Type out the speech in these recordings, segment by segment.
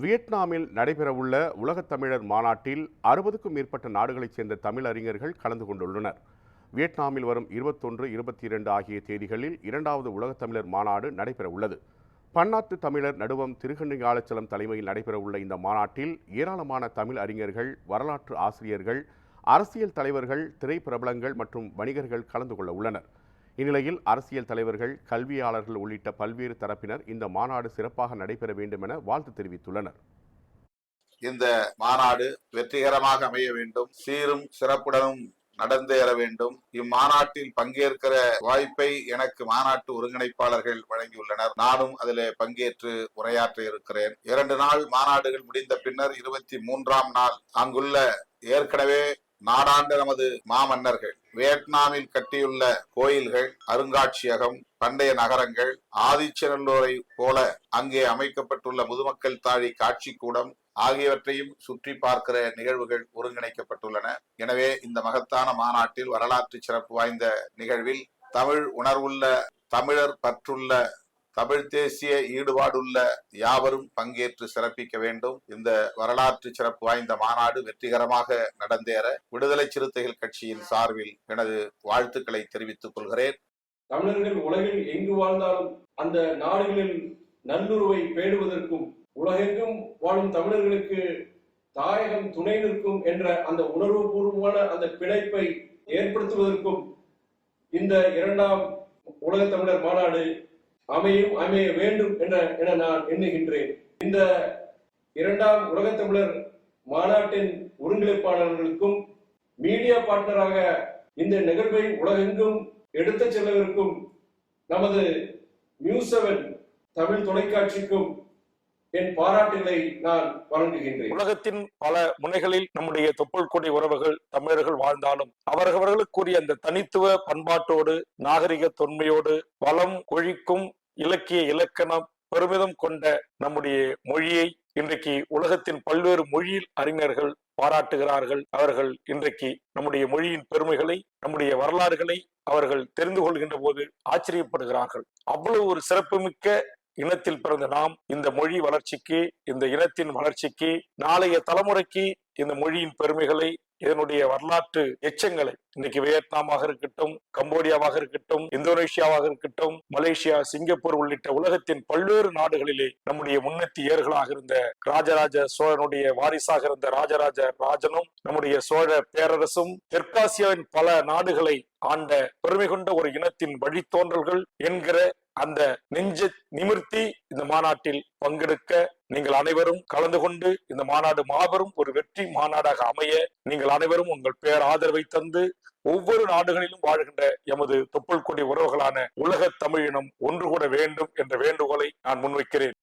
வியட்நாமில் நடைபெறவுள்ள உலகத் தமிழர் மாநாட்டில் 60க்கும் மேற்பட்ட நாடுகளைச் சேர்ந்த தமிழ் அறிஞர்கள் கலந்து கொண்டுள்ளனர். வியட்நாமில் வரும் 21, 22 ஆகிய தேதிகளில் 2வது உலகத் தமிழர் மாநாடு நடைபெறவுள்ளது. பன்னாட்டு தமிழர் நடுவம் திருக்கண்ணியாலச்சலம் தலைமையில் நடைபெறவுள்ள இந்த மாநாட்டில் ஏராளமான தமிழ் அறிஞர்கள், வரலாற்று ஆசிரியர்கள், அரசியல் தலைவர்கள், திரைப்பிரபலங்கள் மற்றும் வணிகர்கள் கலந்து கொள்ள உள்ளனர். இந்நிலையில் அரசியல் தலைவர்கள், கல்வியாளர்கள் உள்ளிட்ட பல்வேறு தரப்பினர் இந்த மாநாடு சிறப்பாக நடைபெற வேண்டும் என வாழ்த்து தெரிவித்துள்ளனர். இந்த மாநாடு வெற்றிகரமாக அமைய வேண்டும், சீரும் சிறப்புடனும் நடந்தேற வேண்டும். இம்மாநாட்டில் பங்கேற்கிற வாய்ப்பை எனக்கு மாநாட்டு ஒருங்கிணைப்பாளர்கள் வழங்கியுள்ளனர். நானும் அதில் பங்கேற்று உரையாற்ற இருக்கிறேன். 2 நாள் மாநாடுகள் முடிந்த பின்னர் 23ஆம் நாள் அங்குள்ள ஏற்கனவே நாடாண்ட நமது மாமன்னர்கள் வியட்நாமில் கட்டியுள்ள கோயில்கள், அருங்காட்சியகம், பண்டைய நகரங்கள், ஆதிச்சநல்லூரை போல அங்கே அமைக்கப்பட்டுள்ள முதுமக்கள் தாழி காட்சி கூடம் ஆகியவற்றையும் சுற்றி பார்க்கிற நிகழ்வுகள் ஒருங்கிணைக்கப்பட்டுள்ளன. எனவே இந்த மகத்தான மாநாட்டில், வரலாற்று சிறப்பு வாய்ந்த நிகழ்வில் தமிழ் உணர்வுள்ள, தமிழர் பற்றுள்ள, தமிழ் தேசிய ஈடுபாடுள்ள யாவரும் பங்கேற்று சிறப்பிக்க வேண்டும். இந்த வரலாற்று சிறப்பு வாய்ந்த மாநாடு வெற்றிகரமாக நடந்தேற விடுதலை சிறுத்தைகள் கட்சியின் சார்பில் எனது வாழ்த்துக்களை தெரிவித்துக் கொள்கிறேன். தமிழர்கள் உலகில் எங்கு வாழ்ந்தாலும் அந்த நாடுகளில் நல்லுறவை பேணுவதற்கும், உலகெங்கும் வாழும் தமிழர்களுக்கு தாயகம் துணை நிற்கும் என்ற அந்த உணர்வுபூர்வமான அந்த பிணைப்பை ஏற்படுத்துவதற்கும் இந்த 2ஆம் உலக தமிழர் மாநாடு அமைய வேண்டும் என நான் எண்ணுகின்றேன். இந்த 2ஆம் உலக தமிழர் மாநாட்டின் ஒருங்கிணைப்பாளர்களுக்கும், மீடியா பார்ட்னராக இந்த நிகழ்வை உலகெங்கும் எடுத்துச் செல்லவிருக்கும் நமது நியூஸ்7 தமிழ் தொலைக்காட்சிக்கும் என் பாராட்டுகளை நான் வழங்குகின்றேன். உலகத்தின் பல முனைகளில் நம்முடைய தொப்புள் கொடி உறவுகள், தமிழர்கள் வாழ்ந்தாலும் அவர்களுக்குரிய அந்த தனித்துவ பண்பாட்டோடு, நாகரிக தொன்மையோடு, வளம் கொழிக்கும் இலக்கிய இலக்கணம் பெருமிதம் கொண்ட நம்முடைய மொழியை இன்றைக்கு உலகத்தின் பல்வேறு மொழியில் அறிஞர்கள் பாராட்டுகிறார்கள். அவர்கள் இன்றைக்கு நம்முடைய மொழியின் பெருமைகளை, நம்முடைய வரலாறுகளை அவர்கள் தெரிந்து கொள்கின்ற போது ஆச்சரியப்படுகிறார்கள். அவ்வளவு ஒரு சிறப்புமிக்க இனத்தில் பிறந்த நாம் இந்த மொழி வளர்ச்சிக்கு, இந்த இனத்தின் வளர்ச்சிக்கு, நாளைய தலைமுறைக்கு இந்த மொழியின் பெருமைகளை, இதனுடைய வரலாற்று எச்சங்களை இன்னைக்கு வியட்நாமாக இருக்கட்டும், கம்போடியாவாக இருக்கட்டும், இந்தோனேஷியாவாக இருக்கட்டும், மலேசியா, சிங்கப்பூர் உள்ளிட்ட உலகத்தின் பல்வேறு நாடுகளிலே நம்முடைய முன்னெத்தியர்களாக இருந்த ராஜராஜ சோழனுடைய வாரிசாக இருந்த ராஜராஜ ராஜனும், நம்முடைய சோழ பேரரசும், தெற்காசியாவின் பல நாடுகளை ஆண்ட பெருமை கொண்ட ஒரு இனத்தின் வழித்தோன்றல்கள் என்கிற அந்த நெஞ்ச நிமிர்த்தி இந்த மாநாட்டில் பங்கெடுக்க நீங்கள் அனைவரும் கலந்து கொண்டு இந்த மாநாடு மாபெரும் ஒரு வெற்றி மாநாடாக அமைய நீங்கள் அனைவரும் உங்கள் பேர் ஆதரவை தந்து ஒவ்வொரு நாடுகளிலும் வாழ்கின்ற எமது தொப்புள் கொடி உறவுகளான உலக தமிழினம் ஒன்று கூட வேண்டும் என்ற வேண்டுகோளை நான் முன்வைக்கிறேன்.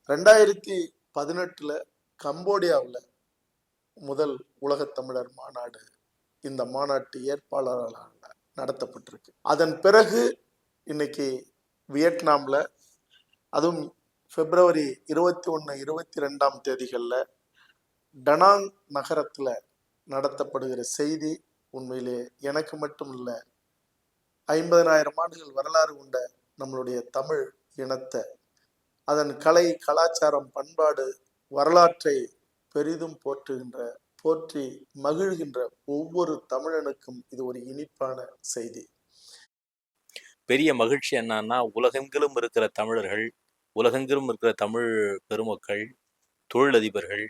2018 கம்போடியாவில் முதல் உலக தமிழர் மாநாடு இந்த மாநாட்டு ஏற்பாளர்களால் நடத்தப்பட்டிருக்கு. அதன் பிறகு இன்னைக்கு வியட்நாமில், அதுவும் பிப்ரவரி 21, 22ஆம் தேதிகளில் டனாங் நகரத்தில் நடத்தப்படுகிற செய்தி உண்மையிலே எனக்கு மட்டும் இல்லை, 50,000 ஆண்டுகள் வரலாறு கொண்ட நம்மளுடைய தமிழ் இனத்தை, அதன் கலை, கலாச்சாரம், பண்பாடு, வரலாற்றை பெரிதும் போற்றி மகிழ்கின்ற ஒவ்வொரு தமிழனுக்கும் இது ஒரு இனிப்பான செய்தி. பெரிய மகிழ்ச்சி என்னன்னா, உலகெங்கிலும் இருக்கிற தமிழர்கள், உலகெங்கிலும் இருக்கிற தமிழ் பெருமக்கள், தொழிலதிபர்கள்,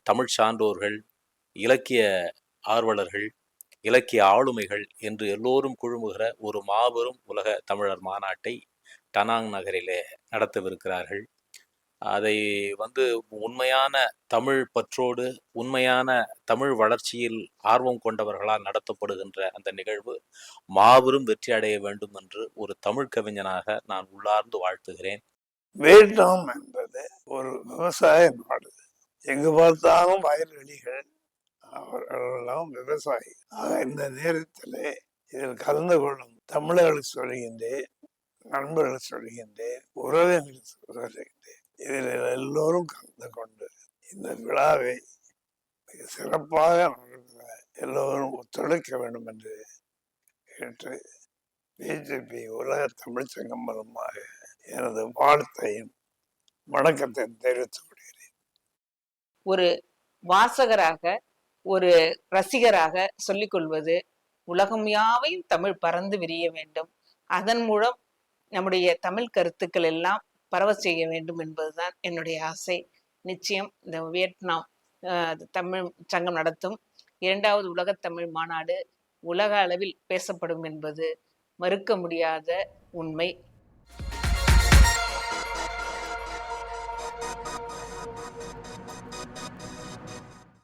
தமிழ் சான்றோர்கள், இலக்கிய ஆர்வலர்கள், இலக்கிய ஆளுமைகள் என்று எல்லோரும் குழுமுகிற ஒரு மாபெரும் உலக தமிழர் மாநாட்டை டனாங் நகரிலே நடத்தவிருக்கிறார்கள். அதை உண்மையான தமிழ் பற்றோடு, உண்மையான தமிழ் வளர்ச்சியில் ஆர்வம் கொண்டவர்களால் நடத்தப்படுகின்ற அந்த நிகழ்வு மாபெரும் வெற்றி அடைய வேண்டும் என்று ஒரு தமிழ் கவிஞனாக நான் உள்ளார்ந்து வாழ்த்துகிறேன். வியட்நாம் என்பது ஒரு விவசாய நாடு. எங்கு பார்த்தாலும் வயல்வெளிகள், அவர்களெல்லாம் விவசாயி. இந்த நேரத்தில் இதில் கலந்து கொள்ளும் தமிழர்களுக்கு சொல்கின்றேன், நண்பர்கள் சொல்கின்றேன், உறவினர்கள் சொல்கின்றேன், இதில் எல்லோரும் கலந்து கொண்டு இந்த விழாவை மிக சிறப்பாக நடத்த எல்லோரும் ஒத்துழைக்க வேண்டும் என்று கேட்டு, பிஜேபி உலக தமிழ்ச்சங்கம் மூலமாக எனது வாழ்த்தையும் வணக்கத்தை தெரிவித்துக் கொள்கிறேன். ஒரு வாசகராக, ஒரு ரசிகராக சொல்லிக்கொள்வது, உலகம் யாவையும் தமிழ் பறந்து விரிய வேண்டும், அதன் மூலம் நம்முடைய தமிழ் கருத்துக்கள் எல்லாம் பரவ செய்ய வேண்டும் என்பதுதான் என்னுடைய ஆசை. நிச்சயம் இந்த வியட்நாம் தமிழ் சங்கம் நடத்தும் 2வது உலகத்தமிழ் மாநாடு உலக அளவில் பேசப்படும் என்பது மறுக்க முடியாத உண்மை.